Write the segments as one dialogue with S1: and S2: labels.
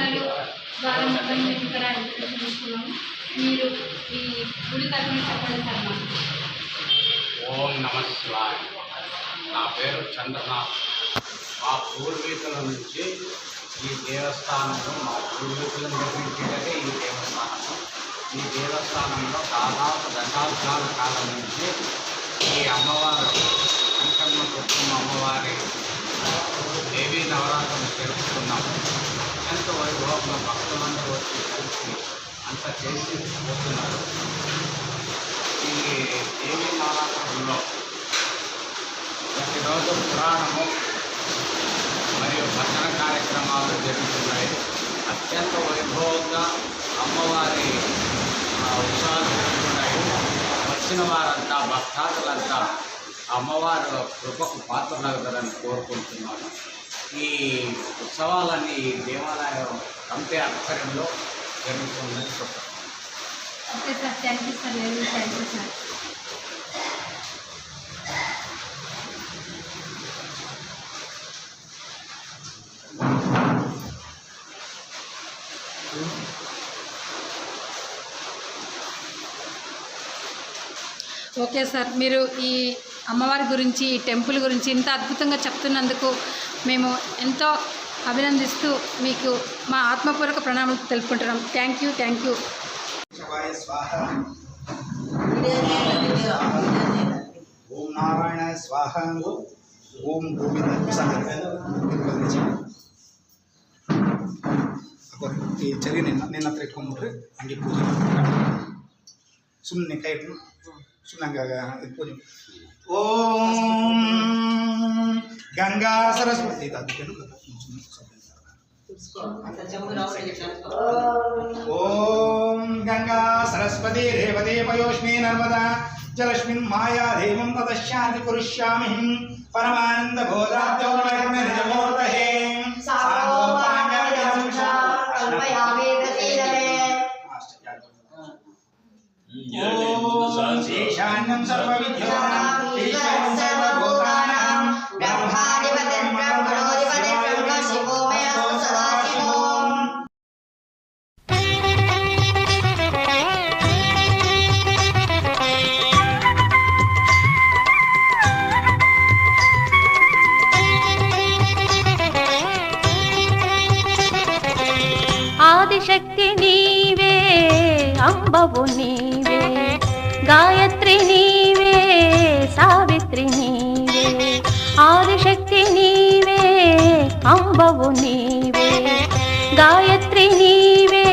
S1: సంవత్సరాలు ద్వారా మొత్తం మేము ఇక్కడ ఎడ్యుకేషన్ తీసుకున్నాము. మీరు ఈ గుడి తరఫున చెప్పండి సార్ మాకు.
S2: ఓం నమ శివాయ. నా పేరు చంద్రనాథ్. మా పూర్వీకుల నుంచి ఈ దేవస్థానంలో మా పూర్వీకులను నిర్మించేదే ఈ దేవస్థానము. ఈ దేవస్థానంలో దాదాపు దశాబ్దాల కాలం నుంచి ఈ అమ్మవారు అంకమ్మ కుటుంబ అమ్మవారి దేవీ నవరాత్రులు జరుపుకున్నాము. ఎంతో వైభవంగా భక్తులందరూ వచ్చి కలిసి అంత చేసి పోతున్నారు. ఈ దేవీ నవరాత్రుల్లో ప్రతిరోజు పురాణము మరియు భజన కార్యక్రమాలు జరుగుతున్నాయి. అత్యంత వైభవంగా అమ్మవారి ఉత్సవాలు జరుగుతున్నాయి. వచ్చిన వారంతా భక్తాదులంతా అమ్మవారి కృపకు పాత్రలవుతారని కోరుకుంటున్నాను. ఈ ఉత్సవాలన్నీ దేవాలయం కమిటీ ఆధ్వర్యంలో జరుగుతుందని చెప్తాను.
S1: Okay sir, thank you sir. Very thank you sir. Okay sir, మీరు ఈ అమ్మవారి గురించి ఈ టెంపుల్ గురించి ఇంత అద్భుతంగా చెప్తున్నందుకు మేము ఎంతో అభినందిస్తూ మీకు మా ఆత్మపూర్వక ప్రణామాలు తెలుపుకుంటున్నాం. Thank you, thank you.
S3: ఓం నారాయణ స్వాహ. ఓం గోవింద ಚರಿ ನಿನ್ನ ಹತ್ರ ಇಟ್ಕೊಂಡ್ಬಿಟ್ರೆ ಹಂಗೆ ಪೂಜೆ ಸುಮ್ಮನೆ ಕೈ ಇಟ್ಟು ಸುಮ್ಮನೆ ಹಂಗೆ ಪೂಜೆ. ಓಂ ಗಂಗಾ ಸರಸ್ವತಿ ಓಂ ಗಂಗಾ ಸರಸ್ವತಿ ರೇವತೆ ಪಯೋಷ್ಮಿ ನರ್ಮದಾ ಜಲಸ್ಮಿನ್ ಮಾಯಾ ದೇವಂ ತದಶಾಂತಿ ಕುರುಷ್ಯಾಮಿ ಪರಮಾನಂದ ಬೋಧಾದ್ಯೋಗಮೇ ನಿಜಮೂರ್ತಹೇ ఈశాన్యం సర్వవిద్యానాం ఈశ్వరం సర్వభూతానాం బ్రహ్మాధిపతిం బ్రహ్మణోధిపతిం బ్రహ్మ శివోమయం సదాశివోం.
S4: ఆదిశక్తి నీవే, అంబవు నీవే, గాయత్రి నీవే, సావిత్రి నీవే. ఆదిశక్తి నీవే, అంబవు నీవే, గాయత్రి నీవే,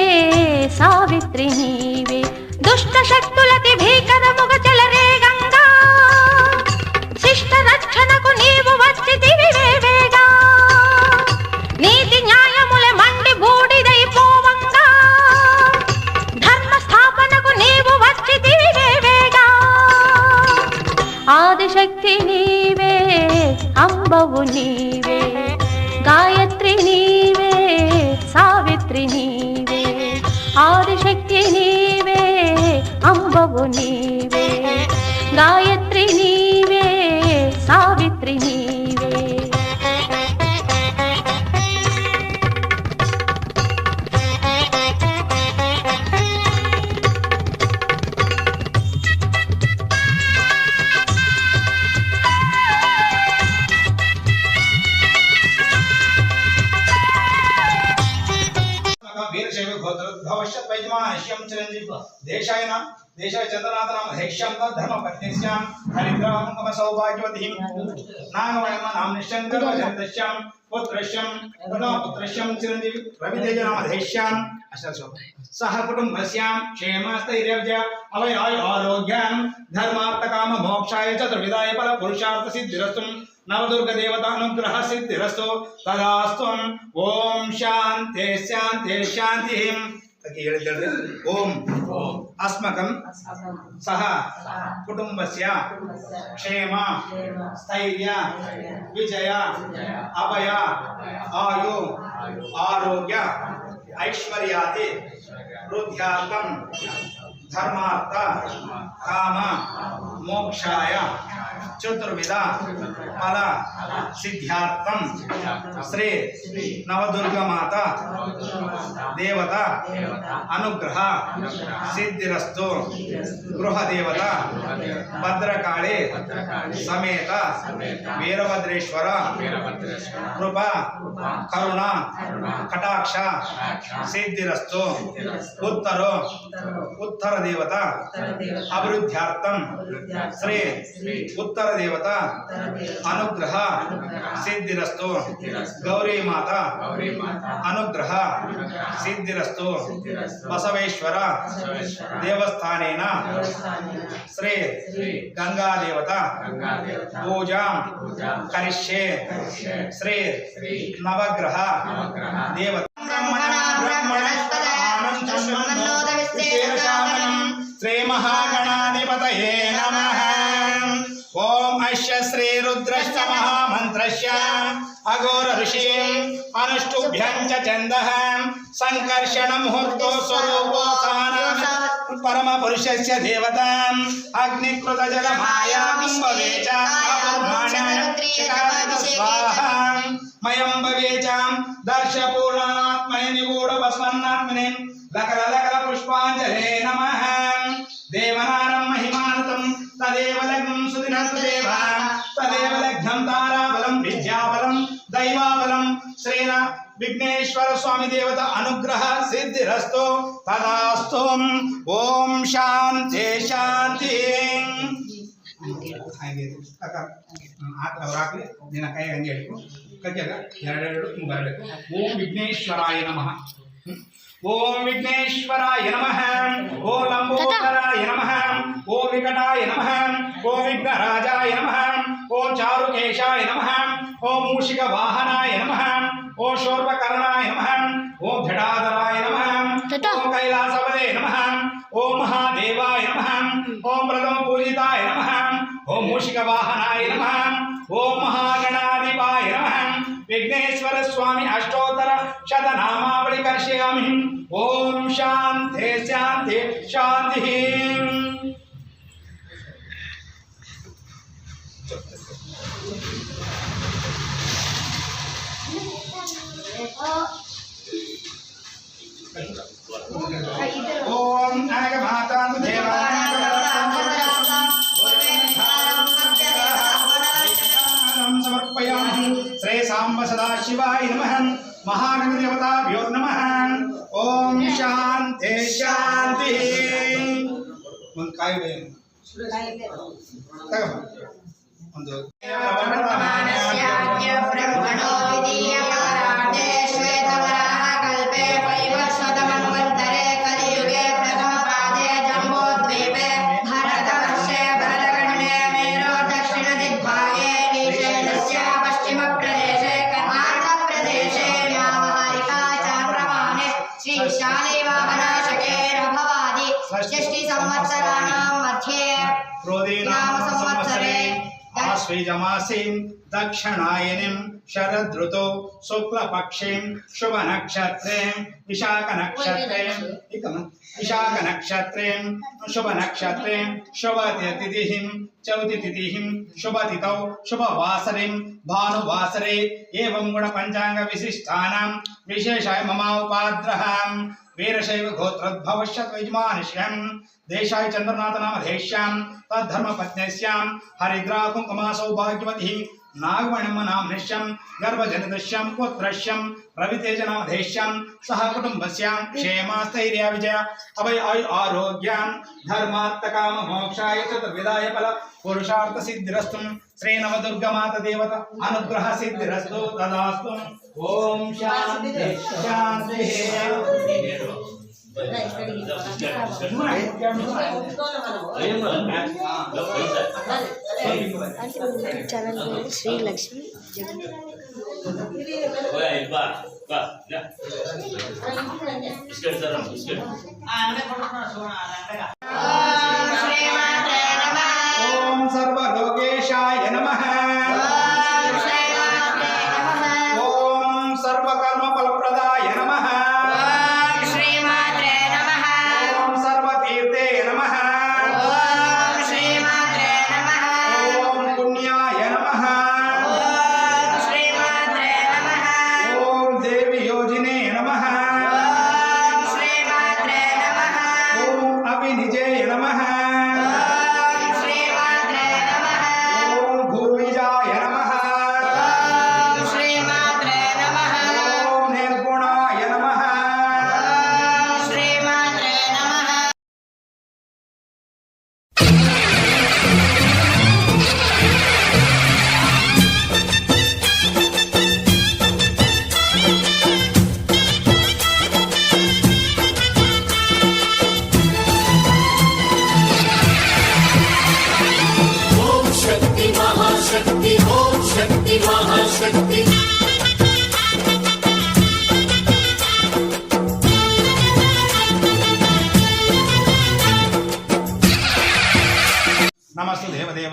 S4: సావిత్రి నీవే. దుష్ట శక్తులకి భీకరముగ చెలరేగంగా శిష్ట రక్షణకు నీవు వచ్చితివి వేవేగా. నీతి న్యాయముల మండి బూడిదైపోవంగా ధర్మ స్థాపనకు నీవు వచ్చితివి వేవేగా. ఆదిశక్తి నీవే, అంబవు నీవే, గాయత్రి నీవే, సావిత్రి నీవే. ఆదిశక్తి నీవే, అంబవు నీవే, గాయత్రి నీవే, సావిత్రి నీవే.
S3: भविष्यत् वैजमानश्यं चिरंजीव देशाय चंद्रनाथ नाम हेक्ष्यं धर्म पत्नीस्यां हरिद्रामकम सौभाग्यवतीं नागवयम नाम निश्चंकर जगदश्यां पुत्रश्यं पुत्रश्यं चिरंजीव रवितेज नाम हेक्ष्यां सह कुटुंबस्यां क्षेमस्थैर्यं अभयाय आरोग्यं धर्मार्थ काम मोक्षाय चतुर्विधाय फल पुरुषार्थ सिद्धिरस्तु नवदुर्ग देवता अनुग्रह सिद्धिरस्तु तदास्तु. ओम शांति शांति शांति. ओम अस्मकं सह कुटुंबस्य क्षेम स्थैर्य विजय अभय आयु आरोग्य ऐश्वर्यादि वृद्ध्यार्थं धर्मार्थ काम मोक्षाय चतुर्विध फल सिद्ध्यार्थं श्री नवदुर्गा माता देवता अनुग्रह सिद्धिरस्तु गृह देवता भद्रकाली समेत वीरभद्रेश्वर कृपा करुणा कटाक्ष सिद्धिरस्तु उत्तर देवता अभिवृद्ध्यार्थं श्री उत्तर देवता अनुग्रह सिद्धिरस्तु गौरी माता अनुग्रह सिद्धिरस्तु बसवेश्वर देवस्थानेन श्री गंगा देवता पूजा करिष्ये श्री नवग्रह देवता श्री महागणाधिपतये नमः। ओम अश्य श्री रुद्रश्च महामन्त्रस्य अघोर ऋषिम् अनुष्टुभ्यं च छन्दः संकर्षण मुहूर्तो स्वरूपो सानः परम पुरुषस्य देवताम् अग्निकृत जल मायामं भवेच स्वाहा मयं भवेचां दर्श पूर्णात्मने निगूढ भस्मन्नात्मने लकर लकर पुष्पाञ्जले नमः। देवनारं महिमानतं तदेव लग्नं सुदिनन्तदेव तदेव लग्नं ताराबलं विद्याबलं दैवाबलं श्री विघ्नेश्वर स्वामी देवता अनुग्रह सिद्धिरस्तु तदास्तु। ओम शांति शांति। ओम विघ्नेश्वराय नमः। ओम विघ्नेश्वराय नमः। ओम लंबोदराय नमः। ओम विकटाय नमः। ओम विघ्नराजाय नमः। ओम चारुकेशाय नमः। ओम मूषिक वाहनाय नमः। ओम शोर्पकर्णाय नमः। ओम जटाधराय नमः। ओम कैलासपदे नमः। ओम महादेवाय नमः। ओम प्रथम पूजिताय नमः। ओम मूषिक वाहनाय नमः। ओम महागणाधिपाय नमः। विघ्नेश्वर स्वामी अष्टोत्तर शतनामावली कर्षयामि। ओम शांति शांति शांति। ओम नागमाता समर्पयामि। श्री सांब सदाशिवाय नमः। महागणपति देवताभ्यो नमः। ओम शांति शांति। मन काय वे तग ಒಂದು
S5: ब्रह्मणो विदीयमाराधे श्वेतवराह कल्पे वैवस्वतमन्वन्तरे कलियुगे प्रथमपादे जम्बोद्वीपे भरतवर्षे भरतखण्डे मेरो दक्षिणदिग्भागे निषेधस्य पश्चिमप्रदेशे कर्णाटकप्रदेशे व्यावहारिका चान्द्रमाने श्री शालिवाहनशके रभवादि षष्टिसंवत्सराणां मध्ये नाम संवत्सरे
S3: आश्वेजमासीं दक्षिणायनीं शरदृतौ शुक्लपक्षीं शुभनक्षत्रे विशाखनक्षत्रे शुभनक्षत्रे शुभतिथिः चौतिथिः शुभतिथौ शुभवासरे भानुवासरे एवं गुणपञ्चाङ्ग विशिष्टानां विशेषाय मम उपाद्रः वीरशैव गोत्रोद्भवश्यत्वयजमानश्यं देशाय चंद्रनाथ नाम देश्यां तद्धर्मपत्न्यां हरिद्रा कुङ्कुमा सौभाग्यवती नागमणिम नाम निश्यं गर्भजनितश्यं पुत्रश्यं रवितेज नाम देश्यं सह कुटुम्बस्यां क्षेमस्थैर्य विजय अभय आरोग्यं धर्मार्थकाम मोक्षाय चतुर्विधाय फल पुरुषार्थ सिद्धिरस्तु श्री नवदुर्गा माता देवता अनुग्रह सिद्धिरस्तु तदास्तु। ओम शांति शांति।
S6: ಚಾನಲ್ ಶ್ರೀ ಲಕ್ಷ್ಮಿ
S3: ओम सर्वलोकेशाय नमः। ओम सर्वकर्म फलप्रदाय नमः।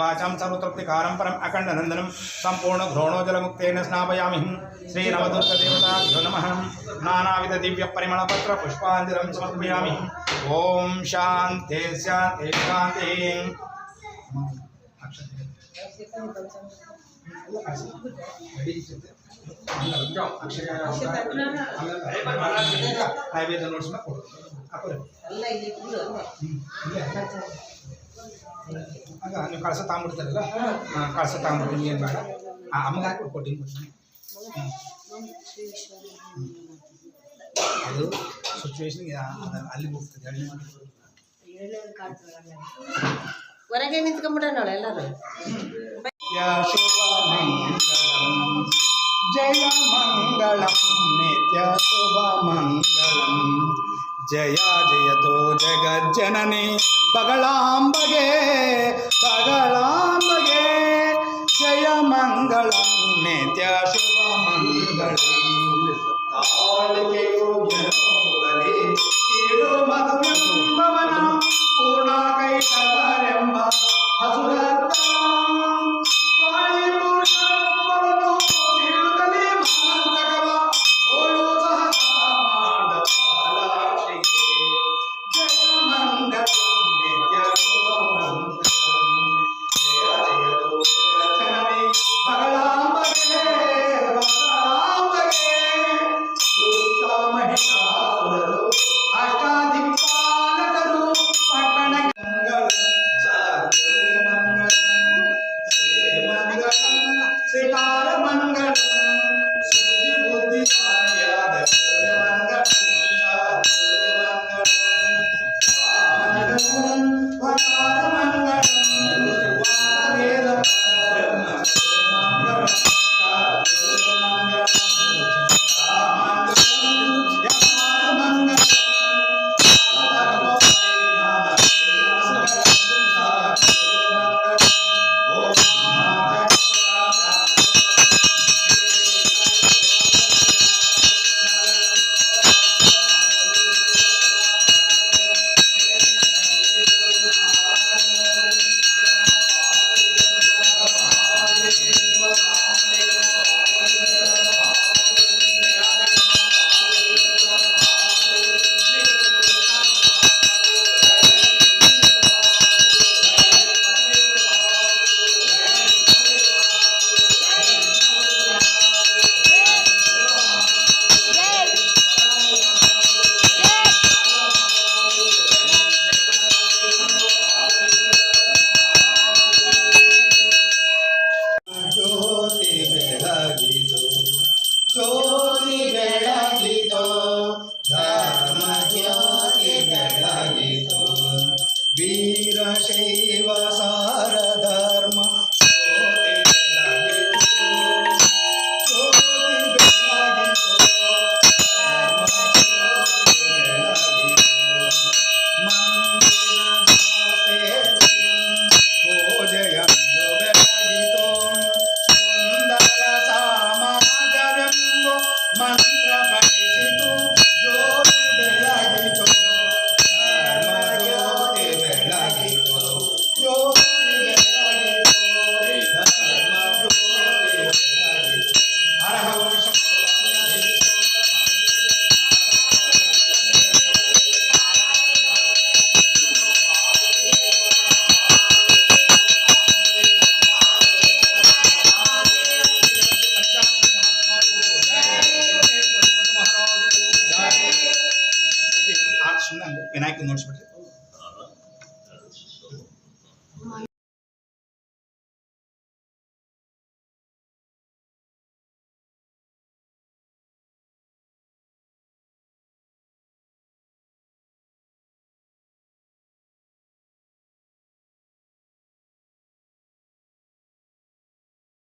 S3: वाचां सर्वतृप्तिकारं परम् अखण्डनन्दनं सम्पूर्ण घ्रोणोजलमुक्तेन स्नापयामि श्रीनवदुर्गदेवताभ्यो नमः नानाविधदिव्यपरिमलपत्रपुष्पाञ्जलिं समर्पयामि ॐ शान्ति शान्ति शान्ति ನೈವೇದ್ಯ ನೋಡ್ಸ್ ಆಗ ನೀವು ಕಳಸ ತಗೊಂಡ್ಬಿಡ್ತಾರಲ್ಲ ಕಳಸ ತಗೊಂಡ್ಬಿಡ್ತೀನಿ ಏನು ಬೇಡ ಅಮ್ಮಗೆ ಹಾಕಿ ಕೊಟ್ಟಿನಿ ಅದು ಸಿಚುವೇಶನ್ಗೆ ಅಲ್ಲಿಗೆ ಹೋಗ್ತದೆ
S6: ಹೊರಗೆ ನಿಂತ್ಕೊಂಡ್ಬಿಡೋಣ ಎಲ್ಲರೂ
S3: ಜಯ ಮಂಗಳಂ ನಿತ್ಯ ಶುಭ ಮಂಗಳಂ ಜಯ ಜಯತೋ ಜಗಜ್ಜನನಿ ಬಗಳಾಂಬಗೆ ಬಗಳಾಂಬಗೆ ಜಯ ಮಂಗಳಂ ನಿತ್ಯ ಶುಭ ಮಂಗಳಂ ತಾಳಿಕೆಯು ಜನೋದಲಿ ಏಳು ಮಧುವೆಂಬವನ ಪೂರ್ಣ ಕೈಕವರೆಂಬ ಹಸುರತ್ತ ವೀರಶೈವ ಸಾರ ಧರ್ಮ ಮಂತ್ರ ಪಠಿಸಿತು ಜ್ಯೋತಿ ಬೆಳಗಿತು ಜ್ಯೋತಿ ಬೆಳಗಿತು ಜ್ಯೋತಿ ಬೆಳಗಿತು ಧರ್ಮ ಜ್ಯೋತಿ ಬೆಳಗಿತು ಹರ ವಂಶ ವಿನಾಯಕ ನೋಡಿಸ್ಬಿಟ್ರಿ